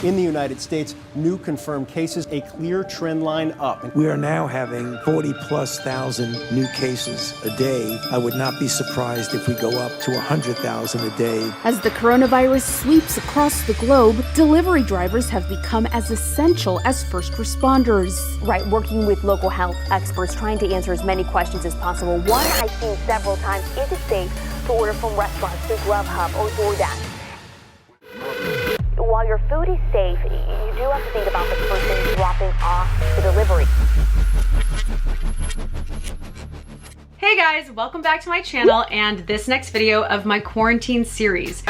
In the United States, new confirmed cases, a clear trend line up. We are now having 40,000+ new cases a day. I would not be surprised if we go up to 100,000 a day. As the coronavirus sweeps across the globe, delivery drivers have become as essential as first responders. Right, working with local health experts, trying to answer as many questions as possible. One I've seen several times, is it safe to order from restaurants through Grubhub or DoorDash? While your food is safe, you do have to think about the person dropping off the delivery. Hey guys, welcome back to my channel and this next video of my quarantine series.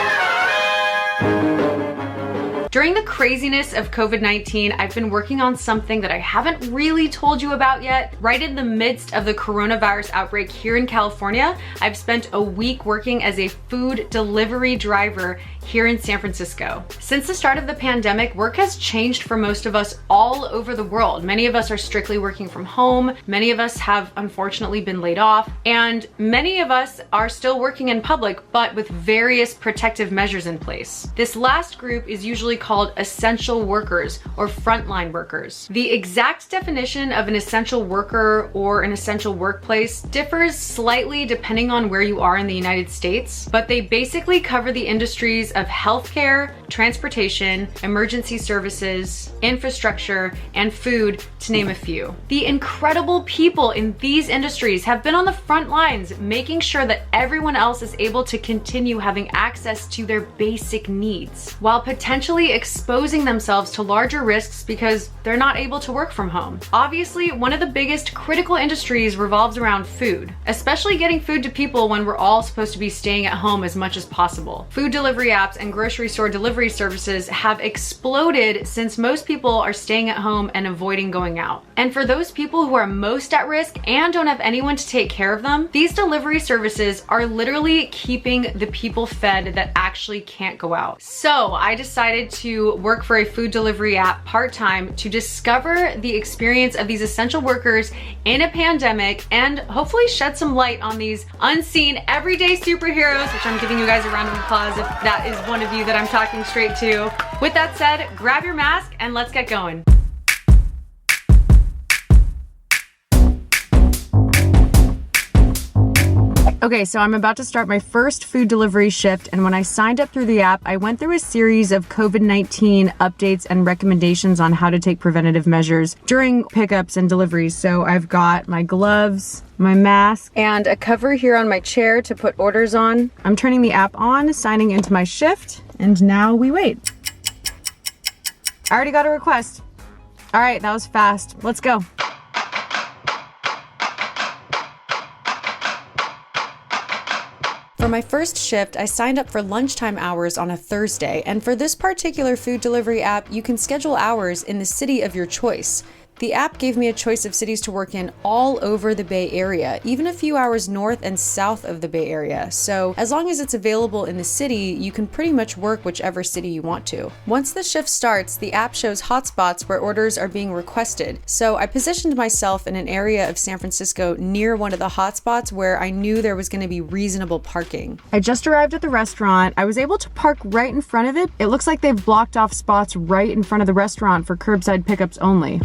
During the craziness of COVID-19, I've been working on something that I haven't really told you about yet. Right in the midst of the coronavirus outbreak here in California, I've spent a week working as a food delivery driver here in San Francisco. Since the start of the pandemic, work has changed for most of us all over the world. Many of us are strictly working from home. Many of us have unfortunately been laid off, and many of us are still working in public, but with various protective measures in place. This last group is usually called essential workers or frontline workers. The exact definition of an essential worker or an essential workplace differs slightly depending on where you are in the United States, but they basically cover the industries of healthcare, transportation, emergency services, infrastructure, and food, to name a few. The incredible people in these industries have been on the front lines, making sure that everyone else is able to continue having access to their basic needs, while potentially exposing themselves to larger risks because they're not able to work from home. Obviously, one of the biggest critical industries revolves around food, especially getting food to people when we're all supposed to be staying at home as much as possible. Food delivery apps and grocery store delivery services have exploded since most people are staying at home and avoiding going out. And for those people who are most at risk and don't have anyone to take care of them, these delivery services are literally keeping the people fed that actually can't go out. So I decided to work for a food delivery app part-time to discover the experience of these essential workers in a pandemic and hopefully shed some light on these unseen everyday superheroes, which I'm giving you guys a round of applause if that is one of you that I'm talking straight to. With that said, grab your mask and let's get going. Okay, so I'm about to start my first food delivery shift, and when I signed up through the app, I went through a series of COVID-19 updates and recommendations on how to take preventative measures during pickups and deliveries. So I've got my gloves, my mask, and a cover here on my chair to put orders on. I'm turning the app on, signing into my shift, and now we wait. I already got a request. All right, that was fast. Let's go. For my first shift, I signed up for lunchtime hours on a Thursday, and for this particular food delivery app, you can schedule hours in the city of your choice. The app gave me a choice of cities to work in all over the Bay Area, even a few hours north and south of the Bay Area. So as long as it's available in the city, you can pretty much work whichever city you want to. Once the shift starts, the app shows hotspots where orders are being requested. So I positioned myself in an area of San Francisco near one of the hotspots where I knew there was going to be reasonable parking. I just arrived at the restaurant. I was able to park right in front of it. It looks like they've blocked off spots right in front of the restaurant for curbside pickups only.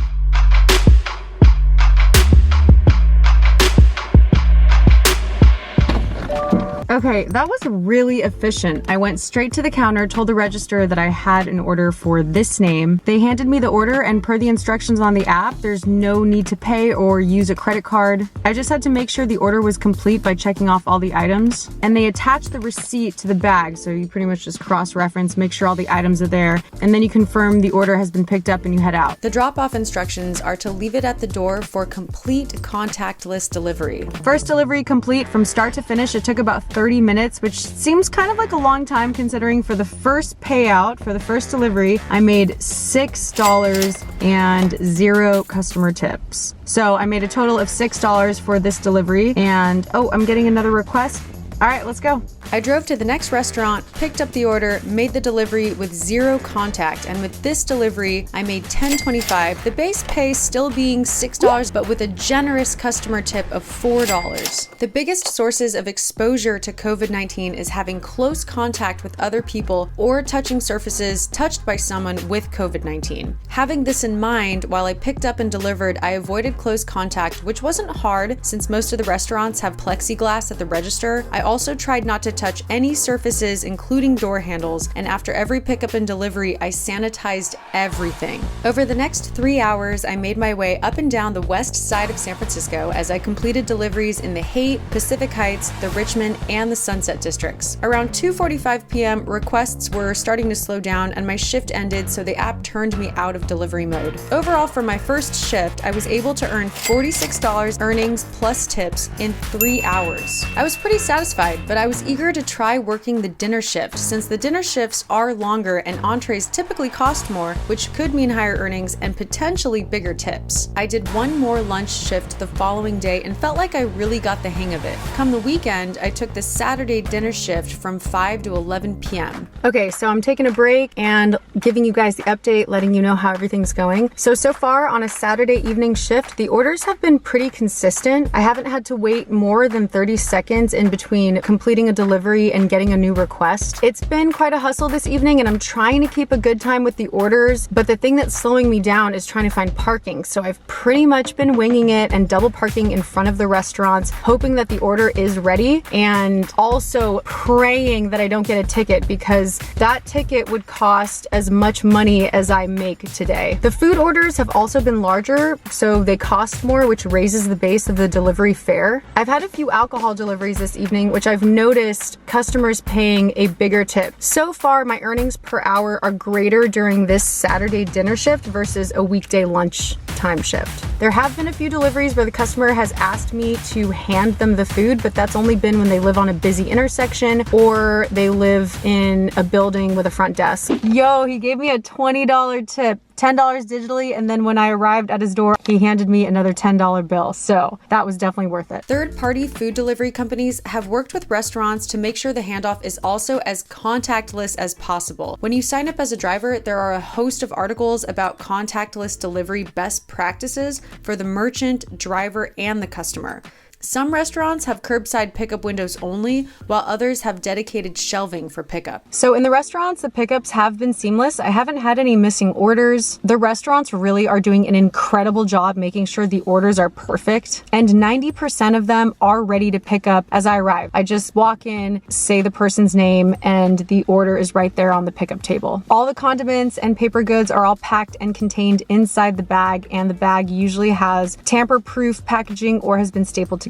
Okay, that was really efficient. I went straight to the counter, told the register that I had an order for this name. They handed me the order, and per the instructions on the app, there's no need to pay or use a credit card. I just had to make sure the order was complete by checking off all the items. And they attached the receipt to the bag, so you pretty much just cross-reference, make sure all the items are there, and then you confirm the order has been picked up and you head out. The drop-off instructions are to leave it at the door for complete contactless delivery. First delivery complete from start to finish. It took about 30 minutes, which seems kind of like a long time considering for the first payout, for the first delivery, I made $6 and 0 customer tips. So I made a total of $6 for this delivery, and oh, I'm getting another request. All right, let's go. I drove to the next restaurant, picked up the order, made the delivery with zero contact, and with this delivery, I made $10.25, the base pay still being $6, but with a generous customer tip of $4. The biggest sources of exposure to COVID-19 is having close contact with other people or touching surfaces touched by someone with COVID-19. Having this in mind, while I picked up and delivered, I avoided close contact, which wasn't hard since most of the restaurants have plexiglass at the register. I also tried not to touch any surfaces, including door handles, and after every pickup and delivery, I sanitized everything. Over the next 3 hours, I made my way up and down the west side of San Francisco as I completed deliveries in the Haight, Pacific Heights, the Richmond, and the Sunset districts. Around 2:45 p.m., requests were starting to slow down and my shift ended, so the app turned me out of delivery mode. Overall, for my first shift, I was able to earn $46 earnings plus tips in 3 hours. I was pretty satisfied, but I was eager to try working the dinner shift since the dinner shifts are longer and entrees typically cost more, which could mean higher earnings and potentially bigger tips. I did one more lunch shift the following day and felt like I really got the hang of it. Come the weekend, I took the Saturday dinner shift from 5 to 11 p.m. Okay, so I'm taking a break and giving you guys the update, letting you know how everything's going. So far on a Saturday evening shift, the orders have been pretty consistent. I haven't had to wait more than 30 seconds in between completing a delivery and getting a new request. It's been quite a hustle this evening and I'm trying to keep a good time with the orders, but the thing that's slowing me down is trying to find parking. So I've pretty much been winging it and double parking in front of the restaurants, hoping that the order is ready and also praying that I don't get a ticket because that ticket would cost as much money as I make today. The food orders have also been larger, so they cost more, which raises the base of the delivery fare. I've had a few alcohol deliveries this evening, which I've noticed customers paying a bigger tip. So far, my earnings per hour are greater during this Saturday dinner shift versus a weekday lunch time shift. There have been a few deliveries where the customer has asked me to hand them the food, but that's only been when they live on a busy intersection or they live in a building with a front desk. Yo, he gave me a $20 tip. $10 digitally, and then when I arrived at his door, he handed me another $10 bill. So that was definitely worth it. Third-party food delivery companies have worked with restaurants to make sure the handoff is also as contactless as possible. When you sign up as a driver, there are a host of articles about contactless delivery best practices for the merchant, driver, and the customer. Some restaurants have curbside pickup windows only, while others have dedicated shelving for pickup. So in the restaurants, the pickups have been seamless. I haven't had any missing orders. The restaurants really are doing an incredible job making sure the orders are perfect, and 90% of them are ready to pick up as I arrive. I just walk in, say the person's name, and the order is right there on the pickup table. All the condiments and paper goods are all packed and contained inside the bag, and the bag usually has tamper-proof packaging or has been stapled together.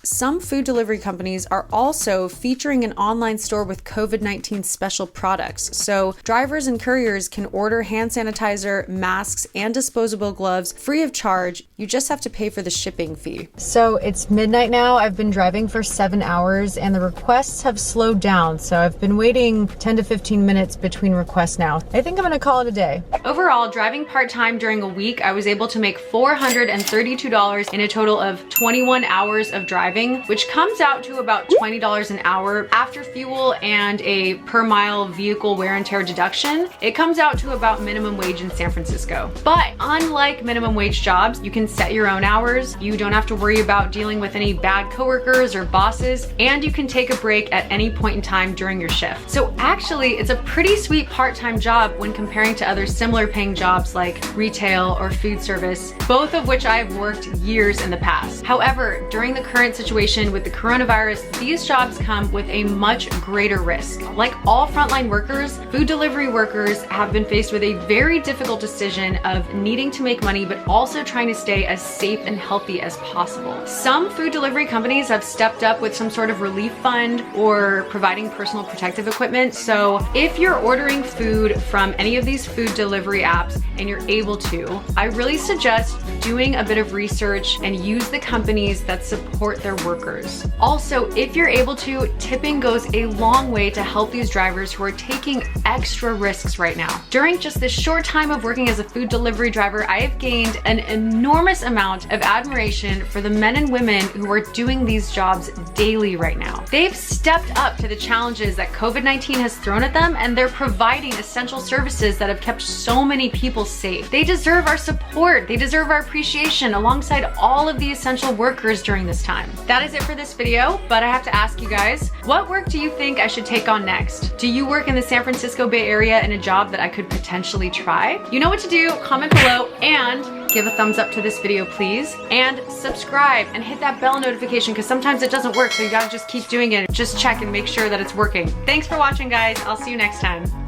Some food delivery companies are also featuring an online store with COVID-19 special products. So drivers and couriers can order hand sanitizer, masks, and disposable gloves free of charge. You just have to pay for the shipping fee. So it's midnight now. I've been driving for 7 hours and the requests have slowed down. So I've been waiting 10 to 15 minutes between requests now. I think I'm gonna call it a day. Overall, driving part-time during a week, I was able to make $432 in a total of 21 hours of driving, which comes out to about $20 an hour. After fuel and a per mile vehicle wear and tear deduction, it comes out to about minimum wage in San Francisco. But unlike minimum wage jobs, you can set your own hours. You don't have to worry about dealing with any bad coworkers or bosses, and you can take a break at any point in time during your shift. So actually, it's a pretty sweet part-time job when comparing to other similar paying jobs like retail or food service, both of which I've worked years in the past. However, during the current situation with the coronavirus, these jobs come with a much greater risk. Like all frontline workers, food delivery workers have been faced with a very difficult decision of needing to make money, but also trying to stay as safe and healthy as possible. Some food delivery companies have stepped up with some sort of relief fund or providing personal protective equipment. So if you're ordering food from any of these food delivery apps and you're able to, I really suggest doing a bit of research and use the companies that support their workers. Also, if you're able to, tipping goes a long way to help these drivers who are taking extra risks right now. During just this short time of working as a food delivery driver, I have gained an enormous amount of admiration for the men and women who are doing these jobs daily right now. They've stepped up to the challenges that COVID-19 has thrown at them, and they're providing essential services that have kept so many people safe. They deserve our support. They deserve our appreciation alongside all of the essential workers during this time. That is it for this video, but I have to ask you guys, what work do you think I should take on next? Do you work in the San Francisco Bay Area in a job that I could potentially try? You know what to do, comment below and give a thumbs up to this video, please. And subscribe and hit that bell notification because sometimes it doesn't work, so you gotta just keep doing it. Just check and make sure that it's working. Thanks for watching, guys. I'll see you next time.